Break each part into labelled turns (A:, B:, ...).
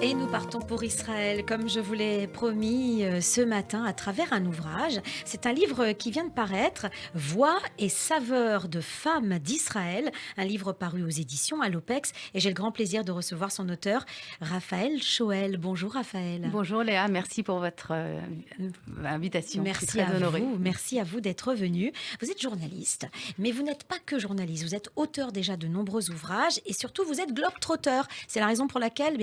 A: Et nous partons pour Israël, comme je vous l'ai promis ce matin, à travers un ouvrage. C'est un livre qui vient de paraître, Voix et saveurs de femmes d'Israël, un livre paru aux éditions à l'Opex. Et j'ai le grand plaisir de recevoir son auteur, Raphaël Choël. Bonjour Raphaël.
B: Bonjour Léa, merci pour votre invitation. Je suis très honorée.
A: Merci à vous d'être venu. Vous êtes journaliste, mais vous n'êtes pas que journaliste. Vous êtes auteur déjà de nombreux ouvrages et surtout vous êtes globe-trotteur. C'est la raison pour laquelle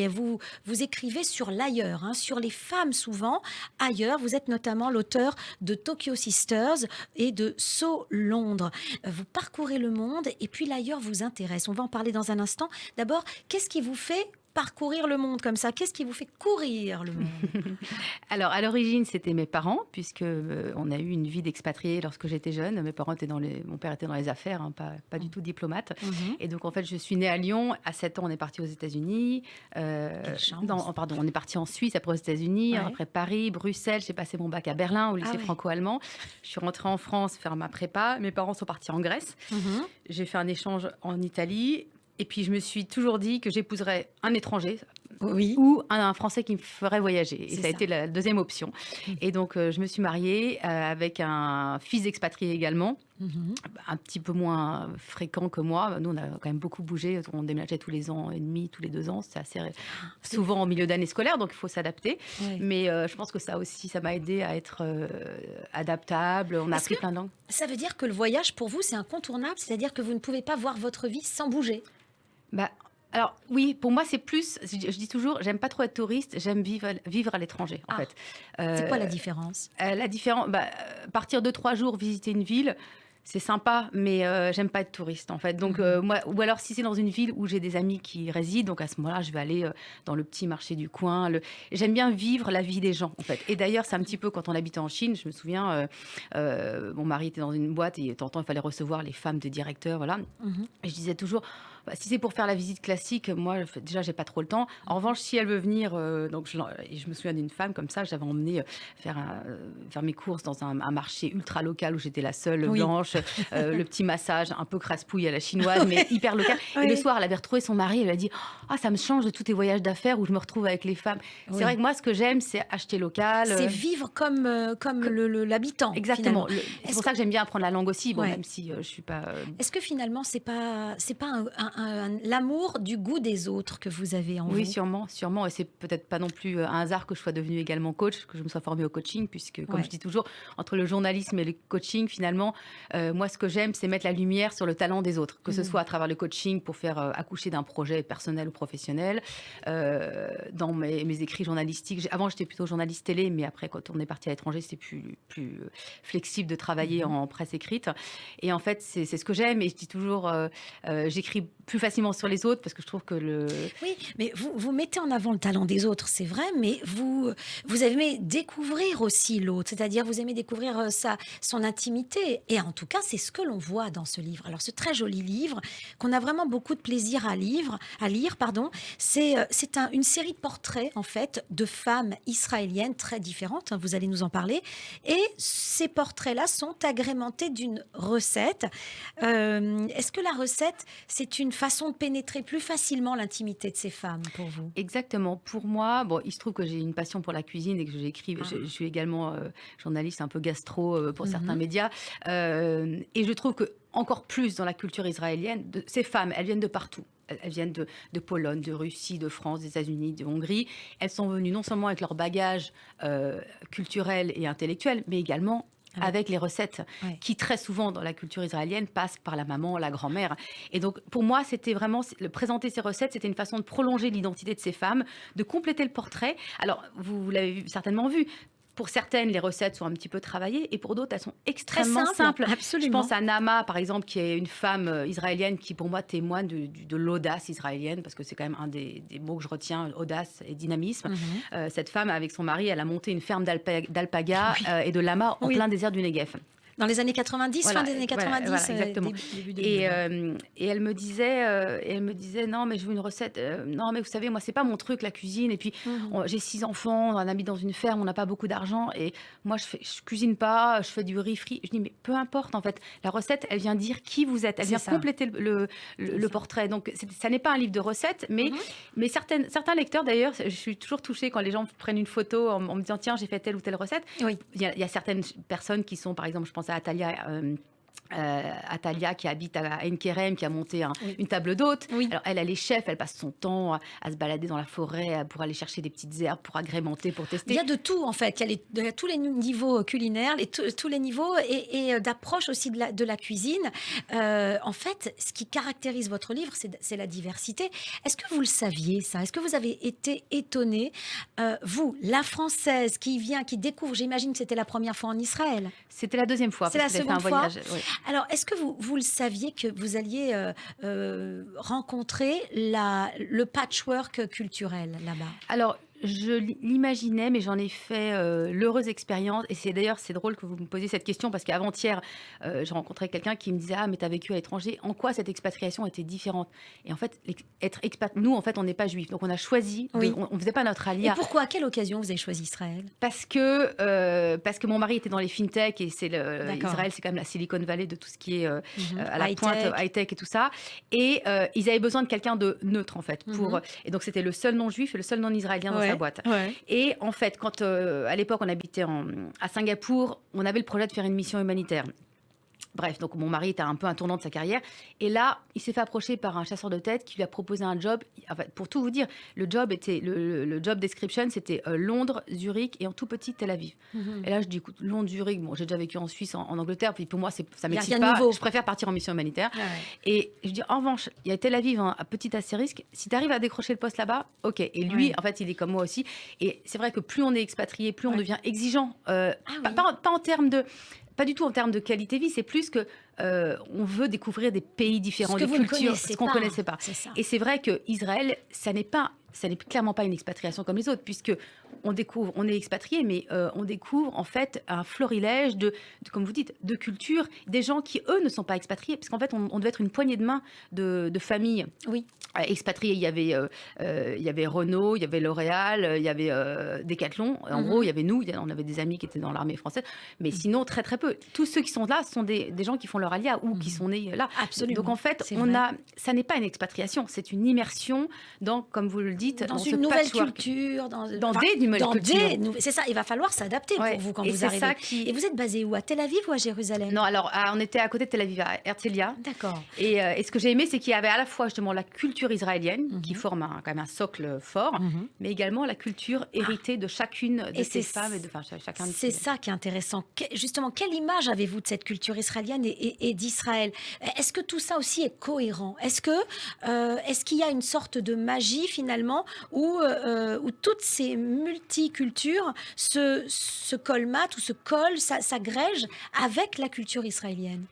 A: vous écrivez sur l'ailleurs, sur les femmes souvent. Ailleurs, vous êtes notamment l'auteur de Tokyo Sisters et de So Londres. Vous parcourez le monde et puis l'ailleurs vous intéresse. On va en parler dans un instant. D'abord, qu'est-ce qui vous fait parcourir le monde comme ça? Qu'est-ce qui vous fait courir le monde?
B: Alors, à l'origine, c'était mes parents, puisque on a eu une vie d'expatrié lorsque j'étais jeune. Mon père était dans les affaires, pas du tout diplomate. Et donc, en fait, je suis née à Lyon. À 7 ans, on est parti aux États-Unis. On est parti en Suisse, après aux États-Unis, après Paris, Bruxelles. J'ai passé mon bac à Berlin, au lycée franco-allemand. Je suis rentrée en France faire ma prépa. Mes parents sont partis en Grèce. J'ai fait un échange en Italie. Et puis, je me suis toujours dit que j'épouserais un étranger ou un Français qui me ferait voyager. Et ça a été la deuxième option. Et donc, je me suis mariée avec un fils expatrié également, un petit peu moins fréquent que moi. Nous, on a quand même beaucoup bougé. On déménageait tous les ans et demi, tous les 2 ans. C'est assez souvent en milieu d'année scolaire, donc il faut s'adapter. Mais je pense que ça aussi, ça m'a aidé à être adaptable. On a appris plein de langues.
A: Ça veut dire que le voyage, pour vous, c'est incontournable? C'est-à-dire que vous ne pouvez pas voir votre vie sans bouger?
B: Alors oui, pour moi c'est plus, je dis toujours, j'aime pas trop être touriste, j'aime vivre à l'étranger en fait.
A: C'est quoi la différence?
B: La différence, partir 2-3 jours visiter une ville, c'est sympa, mais j'aime pas être touriste en fait. Donc moi, ou alors si c'est dans une ville où j'ai des amis qui résident, donc à ce moment-là, je vais aller dans le petit marché du coin. J'aime bien vivre la vie des gens en fait. Et d'ailleurs, c'est un petit peu quand on habitait en Chine, je me souviens, mon mari était dans une boîte et de temps en temps, il fallait recevoir les femmes des directeurs, voilà. Et je disais toujours, si c'est pour faire la visite classique, moi déjà j'ai pas trop le temps. En revanche, si elle veut venir, je me souviens d'une femme comme ça, j'avais emmené faire mes courses dans un marché ultra local où j'étais la seule blanche. Le petit massage un peu crasse-pouille à la chinoise, mais hyper local. Et le soir, elle avait retrouvé son mari, elle lui a dit « Ah, ça me change de tous tes voyages d'affaires où je me retrouve avec les femmes. » C'est vrai que moi, ce que j'aime, c'est acheter local.
A: C'est vivre comme l'habitant.
B: Exactement. C'est pour ça que j'aime bien apprendre la langue aussi, même si je suis pas...
A: Est-ce que finalement, c'est pas l'amour du goût des autres que vous avez en vous?
B: Oui, sûrement. Et c'est peut-être pas non plus un hasard que je sois devenue également coach, que je me sois formée au coaching, puisque, comme je dis toujours, entre le journalisme et le coaching, finalement, moi, ce que j'aime, c'est mettre la lumière sur le talent des autres, que ce soit à travers le coaching pour faire accoucher d'un projet personnel ou professionnel. Dans mes écrits journalistiques, avant, j'étais plutôt journaliste télé, mais après, quand on est parti à l'étranger, c'est plus flexible de travailler en presse écrite. Et en fait, c'est ce que j'aime. Et je dis toujours, j'écris plus facilement sur les autres parce que je trouve que
A: Oui, mais vous mettez en avant le talent des autres, c'est vrai, mais vous aimez découvrir aussi l'autre, c'est-à-dire vous aimez découvrir son intimité. Et en tout cas, c'est ce que l'on voit dans ce livre. Alors, ce très joli livre qu'on a vraiment beaucoup de plaisir à lire, c'est une série de portraits, en fait, de femmes israéliennes très différentes, vous allez nous en parler. Et ces portraits-là sont agrémentés d'une recette. Est-ce que la recette, c'est une façon de pénétrer plus facilement l'intimité de ces femmes pour vous?
B: Exactement. Pour moi, il se trouve que j'ai une passion pour la cuisine et que j'écris. Je suis également journaliste un peu gastro pour certains médias. Et je trouve que encore plus dans la culture israélienne, ces femmes, elles viennent de partout. Elles viennent de Pologne, de Russie, de France, des États-Unis, de Hongrie. Elles sont venues non seulement avec leur bagage culturel et intellectuel, mais également avec les recettes qui, très souvent, dans la culture israélienne, passent par la maman, la grand-mère. Et donc, pour moi, c'était vraiment... Présenter ces recettes, c'était une façon de prolonger l'identité de ces femmes, de compléter le portrait. Alors, vous l'avez certainement vu. Pour certaines, les recettes sont un petit peu travaillées et pour d'autres, elles sont extrêmement simples.
A: Absolument.
B: Je pense à Naama, par exemple, qui est une femme israélienne qui, pour moi, témoigne de l'audace israélienne, parce que c'est quand même un des mots que je retiens, audace et dynamisme. Cette femme, avec son mari, elle a monté une ferme d'alpagas et de lamas en plein désert du Negev.
A: Dans les années 90,
B: Voilà,
A: fin des années 90,
B: voilà, exactement.
A: début 2000.
B: Et elle me disait, non, mais je veux une recette. Non, mais vous savez, moi, c'est pas mon truc, la cuisine. Et puis, j'ai 6 enfants, on habite dans une ferme, on n'a pas beaucoup d'argent. Et moi, je cuisine pas, je fais du riz frit. Je dis, mais peu importe, en fait. La recette, elle vient dire qui vous êtes. Elle vient compléter le portrait. Donc, ça n'est pas un livre de recettes, mais certains lecteurs, d'ailleurs, je suis toujours touchée quand les gens prennent une photo en me disant, tiens, j'ai fait telle ou telle recette.
A: Oui.
B: Il y a certaines personnes qui sont, par exemple, je pense à Atalia qui habite à Enkerem, qui a monté une table d'hôte.
A: Oui.
B: Alors elle est chef, elle passe son temps à se balader dans la forêt pour aller chercher des petites herbes, pour agrémenter, pour tester.
A: Il y a de tout en fait, il y a tous les niveaux culinaires, tous les niveaux et d'approche aussi de la cuisine. En fait, ce qui caractérise votre livre, c'est la diversité. Est-ce que vous le saviez ça? Est-ce que vous avez été étonnée, vous, la Française qui découvre, j'imagine que c'était la première fois en Israël.
B: C'était la deuxième fois.
A: C'est la seconde fois.
B: Oui.
A: Alors, est-ce que vous le saviez que vous alliez rencontrer le patchwork culturel là-bas?
B: Alors, je l'imaginais, mais j'en ai fait l'heureuse expérience. Et c'est drôle que vous me posiez cette question parce qu'avant-hier, je rencontrais quelqu'un qui me disait « Ah, mais tu as vécu à l'étranger. En quoi cette expatriation était différente ?» Et en fait, être expat, nous, en fait, on n'est pas juifs. Donc, on a choisi, on ne faisait pas notre alia.
A: Et pourquoi, à quelle occasion vous avez choisi Israël?
B: Parce que mon mari était dans les fintech et Israël, c'est quand même la Silicon Valley de tout ce qui est à la pointe, high-tech et tout ça. Et ils avaient besoin de quelqu'un de neutre, en fait. Et donc, c'était le seul non-juif et le seul non-israélien dans sa boîte.
A: Ouais.
B: Et en fait, quand à l'époque, on habitait à Singapour, on avait le projet de faire une mission humanitaire. Bref, donc mon mari était un peu un tournant de sa carrière. Et là, il s'est fait approcher par un chasseur de tête qui lui a proposé un job. En fait, pour tout vous dire, le job description, c'était Londres, Zurich et en tout petit Tel Aviv. Et là, je dis, écoute, Londres, Zurich, bon, j'ai déjà vécu en Suisse, en Angleterre, puis pour moi, ça ne m'excite pas. Je préfère partir en mission humanitaire. Ouais. Et je dis, en revanche, il y a Tel Aviv, un petit astérisque. Si tu arrives à décrocher le poste là-bas, ok. Et lui, en fait, il est comme moi aussi. Et c'est vrai que plus on est expatrié, plus on devient exigeant. Pas en termes de... Pas du tout en termes de qualité de vie, c'est plus que on veut découvrir des pays différents, des cultures, ce qu'on ne connaissait pas. Et c'est vrai que Israël, ça n'est clairement pas une expatriation comme les autres, puisque on est expatrié, mais on découvre en fait un florilège comme vous dites, de cultures, des gens qui eux ne sont pas expatriés, parce qu'en fait on devait être une poignée de main de familles.
A: Oui.
B: Expatriés, il y avait Renault, il y avait L'Oréal, il y avait Decathlon. En gros, il y avait nous, on avait des amis qui étaient dans l'armée française, mais sinon très très peu. Tous ceux qui sont là sont des gens qui font leur alia ou qui sont nés là.
A: Absolument.
B: Donc en fait, ça n'est pas une expatriation, c'est une immersion dans, comme vous le dites,
A: dans une nouvelle culture, dans des nouvelles cultures. C'est ça, il va falloir s'adapter pour vous quand vous arrivez. Et vous êtes basé où? À Tel Aviv ou à Jérusalem?
B: Non, alors on était à côté de Tel Aviv, à Herzliya.
A: D'accord.
B: Et ce que j'ai aimé, c'est qu'il y avait à la fois justement la culture israélienne qui forme quand même un socle fort, mais également la culture héritée de chacune de ces femmes et de chacun de
A: C'est ça qui est intéressant. Justement, quelle image avez-vous de cette culture israélienne et d'Israël? Est-ce que tout ça aussi est cohérent? Est-ce qu'il y a une sorte de magie finalement où toutes ces multicultures se colmatent ou se collent, s'agrègent avec la culture israélienne?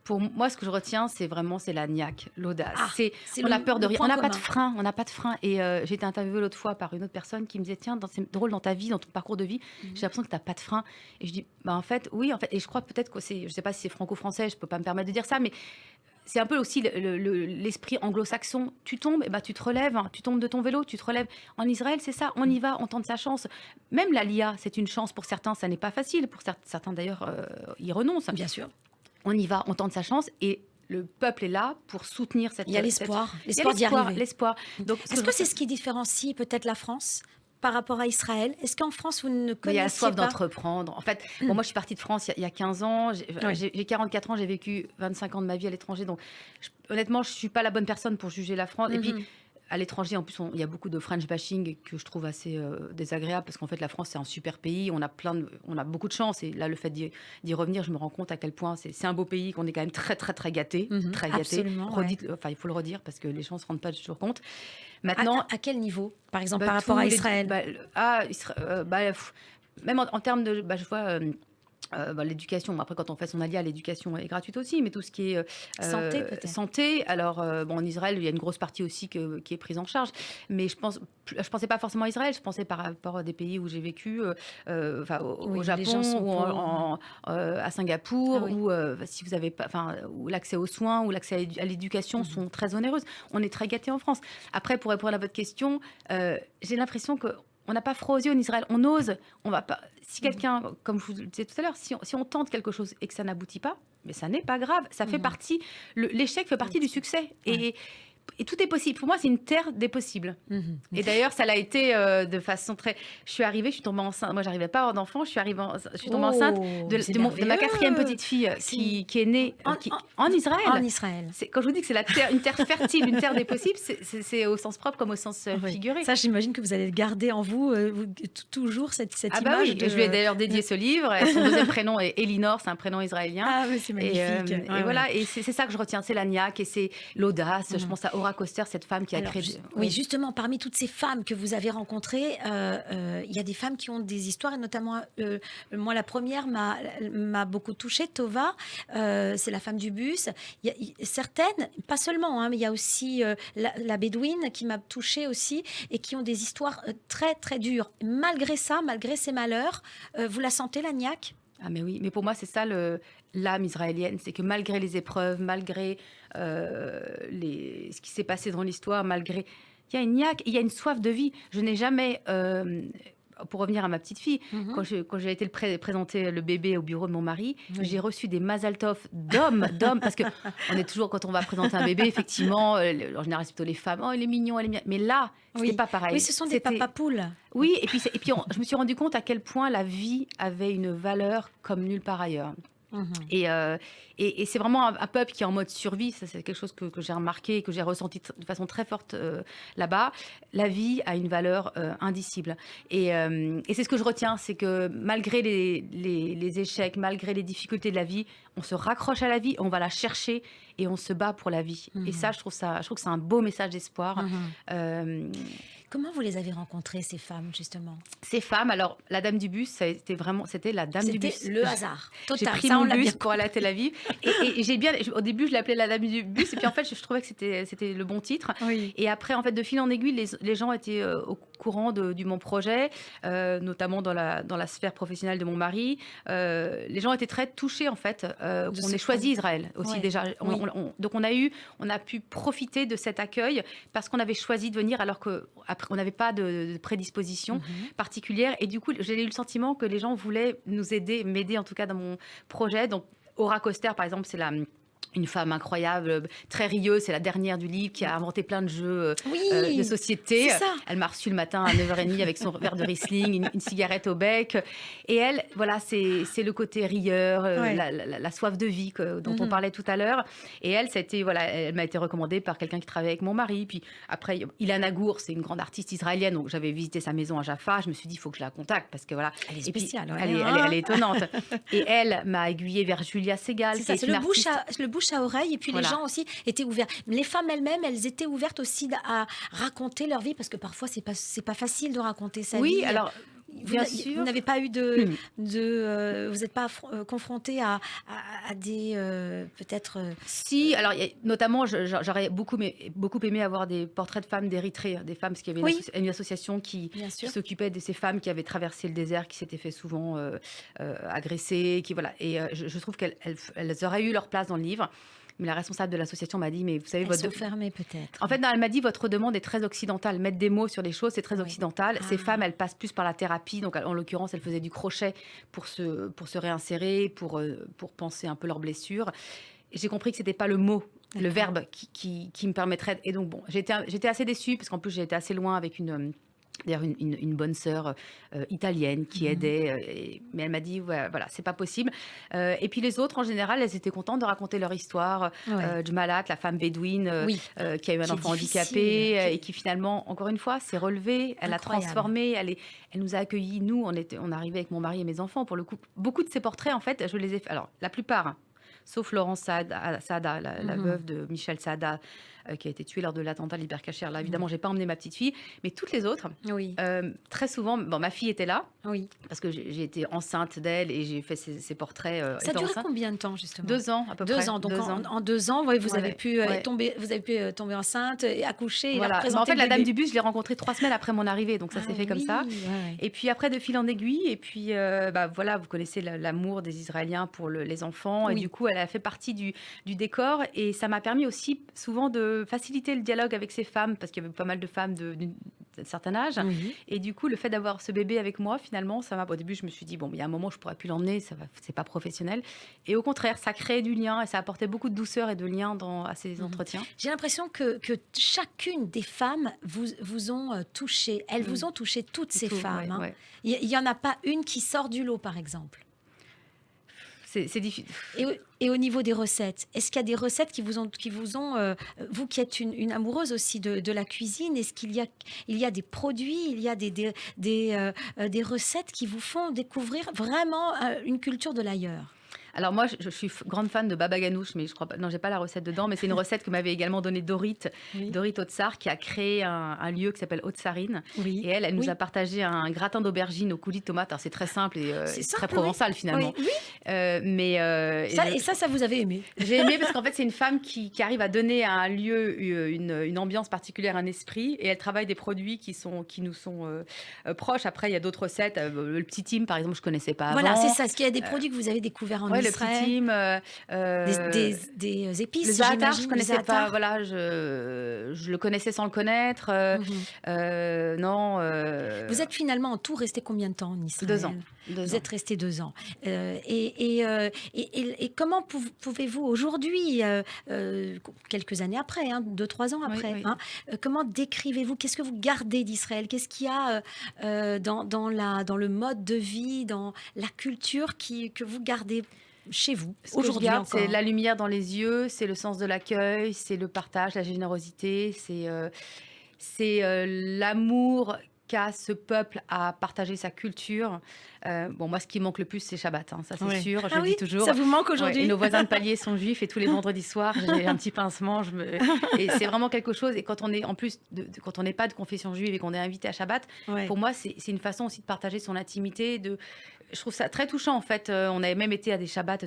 B: Pour moi, ce que je retiens, c'est la niaque, l'audace. On a peur de rien. On n'a pas de frein. Et j'ai été interviewée l'autre fois par une autre personne qui me disait, tiens, c'est drôle dans ta vie, dans ton parcours de vie, j'ai l'impression que tu n'as pas de frein. Et je dis, en fait, oui, en fait. Et je crois peut-être que je ne sais pas si c'est franco-français, je ne peux pas me permettre de dire ça, mais c'est un peu aussi l'esprit anglo-saxon. Tu tombes, tu te relèves. Hein. Tu tombes de ton vélo, tu te relèves. En Israël, c'est ça. On y va, on tente sa chance. Même l'ALIA, c'est une chance pour certains. Ça n'est pas facile. Pour certains, d'ailleurs, ils renoncent.
A: Bien sûr.
B: On y va, on tente sa chance et le peuple est là pour soutenir cette...
A: Il y a l'espoir d'y arriver.
B: L'espoir.
A: Est-ce que c'est ce qui différencie peut-être la France par rapport à Israël? Est-ce qu'en France, vous ne connaissez pas?
B: Il y a la soif d'entreprendre. En fait, moi, je suis partie de France il y a 15 ans. J'ai 44 ans, j'ai vécu 25 ans de ma vie à l'étranger. Donc, honnêtement, je ne suis pas la bonne personne pour juger la France. Et puis, à l'étranger, en plus, il y a beaucoup de French bashing que je trouve assez désagréable parce qu'en fait, la France, c'est un super pays. On a beaucoup de chance. Et là, le fait d'y revenir, je me rends compte à quel point c'est un beau pays, qu'on est quand même très, très, très gâtés. Très gâtés. Enfin, il faut le redire parce que les gens ne se rendent pas toujours compte. Maintenant,
A: à quel niveau, par exemple, par rapport à Israël?
B: Même en termes de... je vois... l'éducation, après quand on fait son alia, l'éducation est gratuite aussi, mais tout ce qui est
A: Santé, peut-être.
B: santé, alors en Israël, il y a une grosse partie aussi qui est prise en charge, mais je pensais pas forcément à Israël, je pensais par rapport à des pays où j'ai vécu, au
A: Oui, les gens
B: Japon
A: sont
B: ou
A: pauvres.
B: à
A: Ah
B: Singapour,
A: oui.
B: où si vous avez pas, où l'accès aux soins ou l'accès à l'éducation
A: Mhm.
B: sont très onéreuses. On est très gâtés en France. Après, pour répondre à votre question, j'ai l'impression que on n'a pas froid aux yeux en Israël. On ose, on va pas. Si
A: Mhm.
B: quelqu'un, comme je vous le disais tout à l'heure, si on tente quelque chose et que ça n'aboutit pas, mais ça n'est pas grave. Ça fait
A: Mhm.
B: partie. L'échec fait partie du succès.
A: Ouais.
B: Et tout est possible. Pour moi, c'est une terre des possibles.
A: Mhm.
B: Et d'ailleurs, ça l'a été de façon très. Je suis arrivée, je suis tombée enceinte. Moi, j'arrivais pas à avoir d'enfant. Je suis tombée enceinte
A: Oh, c'est
B: de ma quatrième
A: merveilleux.
B: petite fille
A: C'est
B: qui est née
A: en,
B: en
A: en
B: Israël.
A: Israël.
B: Quand je vous dis que c'est une terre fertile, une terre des possibles, c'est au sens propre comme au sens
A: Oui.
B: figuré.
A: Ça, j'imagine que vous allez le garder en vous, toujours cette
B: Ah bah
A: image
B: oui,
A: de.
B: et je lui ai d'ailleurs dédié ce livre. Et son deuxième prénom est Elinor, c'est un prénom israélien.
A: Ah, mais c'est magnifique. Ouais,
B: Et
A: ouais.
B: voilà, et c'est ça que je retiens, c'est l'agnac et c'est l'audace. Je
A: Mhm.
B: pense à Aura Coster, cette femme qui a
A: Alors,
B: créé.
A: oui,
B: Oui.
A: justement, parmi toutes ces femmes que vous avez rencontrées, il y a des femmes qui ont des histoires, et notamment, moi, la première m'a beaucoup touchée, Tova, c'est la femme du bus. Certaines, pas seulement, hein, mais il y a aussi la Bédouine qui m'a touchée aussi, et qui ont des histoires très, très dures. Malgré ça, malgré ces malheurs, vous la sentez, la niaque?
B: Ah mais oui, mais pour moi c'est ça l'âme israélienne, c'est que malgré les épreuves, malgré ce qui s'est passé dans l'histoire, malgré il y a une niaque, il y a une soif de vie. Je n'ai jamais, pour revenir à ma petite fille,
A: Mhm.
B: quand j'ai été présenter le bébé au bureau de mon mari,
A: Oui.
B: j'ai reçu des Mazal Tov d'hommes, parce que on est toujours, quand on va présenter un bébé, effectivement, en général c'est plutôt les femmes, oh il est mignon, elle est mignonne, mais là, c'était
A: Oui.
B: pas
A: Oui,
B: pareil.
A: ce sont des
B: C'était
A: papapoules.
B: oui, et puis je me suis rendu compte à quel point la vie avait une valeur comme nulle part ailleurs.
A: Mhm.
B: Et c'est vraiment un peuple qui est en mode survie. Ça, c'est quelque chose que j'ai remarqué et que j'ai ressenti de façon très forte là-bas. La vie a une valeur indicible. Et c'est ce que je retiens, c'est que malgré les échecs, malgré les difficultés de la vie, on se raccroche à la vie, on va la chercher et on se bat pour la vie. Et ça, je trouve que c'est un beau message d'espoir.
A: Mhm.
B: Euh,
A: Comment vous les avez rencontrées, ces femmes, justement?
B: Ces femmes, alors la dame du bus, c'était la dame du
A: C'était
B: bus.
A: le hasard
B: J'ai
A: total.
B: pris
A: Ça, on
B: mon
A: l'a bien
B: bus pour aller à Tel Aviv et j'ai bien. Au début, je l'appelais la dame du bus et puis en fait, je trouvais que c'était le bon titre.
A: Oui.
B: Et après, en fait, de fil en aiguille, les gens étaient au courant du mon projet, notamment dans la sphère professionnelle de mon mari. Les gens étaient très touchés en fait
A: De
B: qu'on
A: ce
B: ait choisi
A: projet.
B: Israël aussi
A: Ouais.
B: déjà.
A: Oui.
B: Donc on a pu profiter de cet accueil parce qu'on avait choisi de venir alors que après on n'avait pas de prédisposition
A: Mhm.
B: particulière. Et du coup, j'ai eu le sentiment que les gens voulaient nous aider, m'aider en tout cas dans mon projet. Donc, Aura Coster, par exemple, c'est une femme incroyable, très rieuse, c'est la dernière du livre, qui a inventé plein de jeux de
A: Oui,
B: société.
A: c'est ça.
B: Elle m'a reçu le matin à 9h30 avec son verre de Riesling, une cigarette au bec. Et elle, voilà, c'est le côté rieur,
A: Ouais.
B: la soif de vie dont on
A: Mhm.
B: parlait tout à l'heure. Et elle, voilà, elle m'a été recommandée par quelqu'un qui travaillait avec mon mari. Puis après, Ilana Gour, c'est une grande artiste israélienne, donc j'avais visité sa maison à Jaffa. Je me suis dit, il faut que je la contacte parce que voilà.
A: Elle est
B: Et puis,
A: spéciale, ouais,
B: elle
A: hein.
B: est étonnante. Et elle m'a aiguillée vers Julia Segal,
A: C'est
B: qui
A: ça,
B: est
A: c'est
B: une
A: le
B: artiste.
A: bouche à oreille. Et puis les
B: Voilà.
A: gens aussi étaient ouverts. Les femmes elles-mêmes, elles étaient ouvertes aussi à raconter leur vie, parce que parfois, c'est pas facile de raconter sa
B: Oui,
A: vie.
B: alors,
A: Vous
B: bien
A: vous
B: sûr.
A: n'avez pas eu vous n'êtes pas confronté à des, peut-être.
B: Si, alors notamment, j'aurais beaucoup aimé avoir des portraits de femmes d'Érythrée, des femmes, parce qu'il y avait
A: Oui,
B: une association qui
A: bien sûr.
B: s'occupait de ces femmes qui avaient traversé le désert, qui s'étaient fait souvent agresser, qui voilà. Et je trouve qu'elles auraient eu leur place dans le livre. Mais la responsable de l'association m'a dit, mais vous savez,
A: Elles sont fermées, peut-être.
B: en fait, non, elle m'a dit, votre demande est très occidentale. Mettre des mots sur les choses, c'est très
A: Oui.
B: occidental. Ces
A: Ah.
B: femmes, elles passent plus par la thérapie. Donc, en l'occurrence, elles faisaient du crochet pour se réinsérer, pour penser un peu leurs blessures. Et j'ai compris que c'était pas le mot, le
A: D'accord.
B: verbe qui me permettrait. Et donc, bon, j'étais assez déçue, parce qu'en plus, j'ai été assez loin avec d'ailleurs une bonne sœur italienne qui aidait, mais elle m'a dit ouais, voilà, c'est pas possible. Et puis les autres en général, elles étaient contentes de raconter leur histoire.
A: Ouais.
B: Jmalat, la femme bédouine
A: Oui.
B: qui a eu un
A: Qui est
B: enfant
A: difficile,
B: handicapé
A: qui est-
B: et qui finalement, encore une fois, s'est relevée, elle a
A: Incroyable.
B: transformé, elle nous a accueillis. Nous, on arrivait avec mon mari et mes enfants. Pour le coup, beaucoup de ces portraits, en fait, je les ai fait. Alors, la plupart, sauf Laurence Saada, la veuve de Michel Saada, qui a été tuée lors de l'attentat de l'Hypercacher. Là, évidemment, j'ai pas emmené ma petite fille, mais toutes les autres, très souvent, ma fille était là, parce que j'ai été enceinte d'elle et j'ai fait ses portraits.
A: Ça a duré combien de temps, justement?
B: 2 ans, à peu près.
A: 2 ans. Donc, en 2 ans, vous avez pu tomber enceinte et accoucher. Et
B: voilà. En fait, la dame du bus, je l'ai rencontrée 3 semaines après mon arrivée, donc ça s'est fait comme ça. Et puis après, de fil en aiguille, et puis voilà, vous connaissez l'amour des Israéliens pour les enfants, et du coup, elle a fait partie du décor, et ça m'a permis aussi souvent de faciliter le dialogue avec ces femmes, parce qu'il y avait pas mal de femmes d'un certain âge. Et du coup, le fait d'avoir ce bébé avec moi, finalement, ça m'a. Au début, je me suis dit, bon, il y a un moment où je pourrais plus l'emmener, c'est pas professionnel. Et au contraire, ça crée du lien et ça apportait beaucoup de douceur et de lien à ces entretiens.
A: J'ai l'impression que chacune des femmes vous ont touché. Elles vous ont touché, toutes ces femmes. Il n'y en a pas une qui sort du lot, par exemple.
B: C'est difficile.
A: Et au niveau des recettes, est-ce qu'il y a des recettes qui vous ont vous qui êtes une amoureuse aussi de la cuisine, est-ce qu'il y a des produits, il y a des recettes qui vous font découvrir vraiment une culture de l'ailleurs?
B: Alors moi, je suis grande fan de baba ganoush, mais je crois pas. Non, j'ai pas la recette dedans, mais c'est une recette que m'avait également donnée Dorit Otsar, qui a créé un lieu qui s'appelle Otsarine. Et elle nous a partagé un gratin d'aubergine au coulis de tomate. Alors c'est très simple et c'est très provençal finalement.
A: Ça vous avez aimé?
B: J'ai aimé parce qu'en fait c'est une femme qui arrive à donner à un lieu une ambiance particulière, un esprit, et elle travaille des produits qui nous sont proches. Après il y a d'autres recettes. Le petit Tim par exemple, je connaissais pas avant.
A: Voilà, c'est ça. Est-ce qu'il y a des produits que vous avez découverts en Israël?
B: Le petit Tim,
A: des épices.
B: Le za'atar, je connaissais pas. Voilà, je le connaissais sans le connaître.
A: Vous êtes finalement en tout resté combien de temps en Israël?
B: 2 ans.
A: Vous êtes resté 2 ans. Et comment pouvez-vous aujourd'hui, quelques années après, 2-3 ans après, comment décrivez-vous, qu'est-ce que vous gardez d'Israël? Qu'est-ce qu'il y a dans le mode de vie, dans la culture que vous gardez chez vous aujourd'hui encore?
B: C'est la lumière dans les yeux, c'est le sens de l'accueil, c'est le partage, la générosité, c'est l'amour qu'a ce peuple à partager sa culture. Moi, ce qui manque le plus, c'est Shabbat, ça c'est sûr, je le dis toujours.
A: Ça vous manque aujourd'hui?
B: Et nos voisins de palier sont juifs et tous les vendredis soirs, j'ai un petit pincement. Et c'est vraiment quelque chose. Et quand on est, en plus, quand on n'est pas de confession juive et qu'on est invité à Shabbat, pour moi, c'est une façon aussi de partager son intimité. Je trouve ça très touchant, en fait. On avait même été à des Shabbats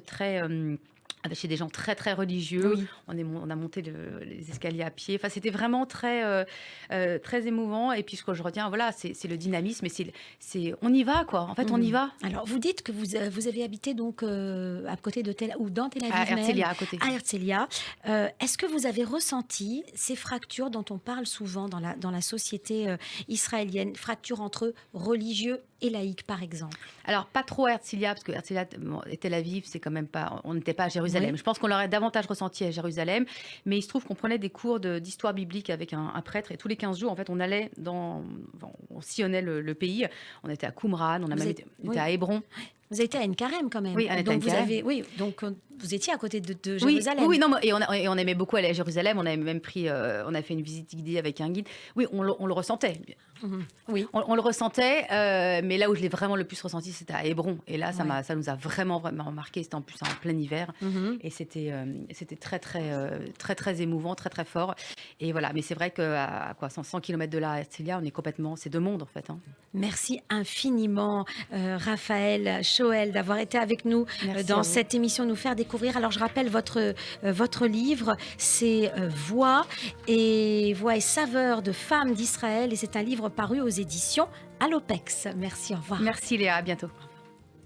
B: chez des gens très très religieux. On a monté les escaliers à pied. Enfin, c'était vraiment très très émouvant. Et puis ce que je retiens, voilà, c'est le dynamisme. Et on y va, quoi. En fait, on y va.
A: Alors, vous dites que vous avez habité donc à côté de dans Tel Aviv,
B: à Herzliya, à côté.
A: À Herzliya. Est-ce que vous avez ressenti ces fractures dont on parle souvent dans la société israélienne, fractures entre religieux et laïcs, par exemple?
B: Alors, pas trop à Herzliya, parce que Herzliya et Tel Aviv, c'est quand même pas. On n'était pas à Jérusalem. Je pense qu'on l'aurait davantage ressenti à Jérusalem, mais il se trouve qu'on prenait des cours d'histoire biblique avec un prêtre, et tous les 15 jours, en fait, on allait on sillonnait le pays. On était à Qumran, on a été à Hébron.
A: Vous avez été à Enkarem quand même.
B: Oui,
A: donc vous étiez à côté de Jérusalem.
B: Oui, non, et on aimait beaucoup aller à Jérusalem. On avait même on a fait une visite guidée avec un guide. Oui, on le ressentait.
A: Oui,
B: on le ressentait, mais là où je l'ai vraiment le plus ressenti, c'était à Hébron. Et là, ça nous a vraiment marqué. C'était en plus en plein hiver, et c'était très très très émouvant, très très fort. Et voilà, mais c'est vrai qu'à 100 km de là, à Herzliya, on est complètement, c'est 2 mondes en fait.
A: Merci infiniment, Raphaël Shoel, d'avoir été avec nous dans cette émission, nous faire découvrir. Alors, je rappelle votre livre, c'est Voix et saveurs de femmes d'Israël, et c'est un livre paru aux éditions Alopex. Merci, au revoir.
B: Merci Léa, à bientôt.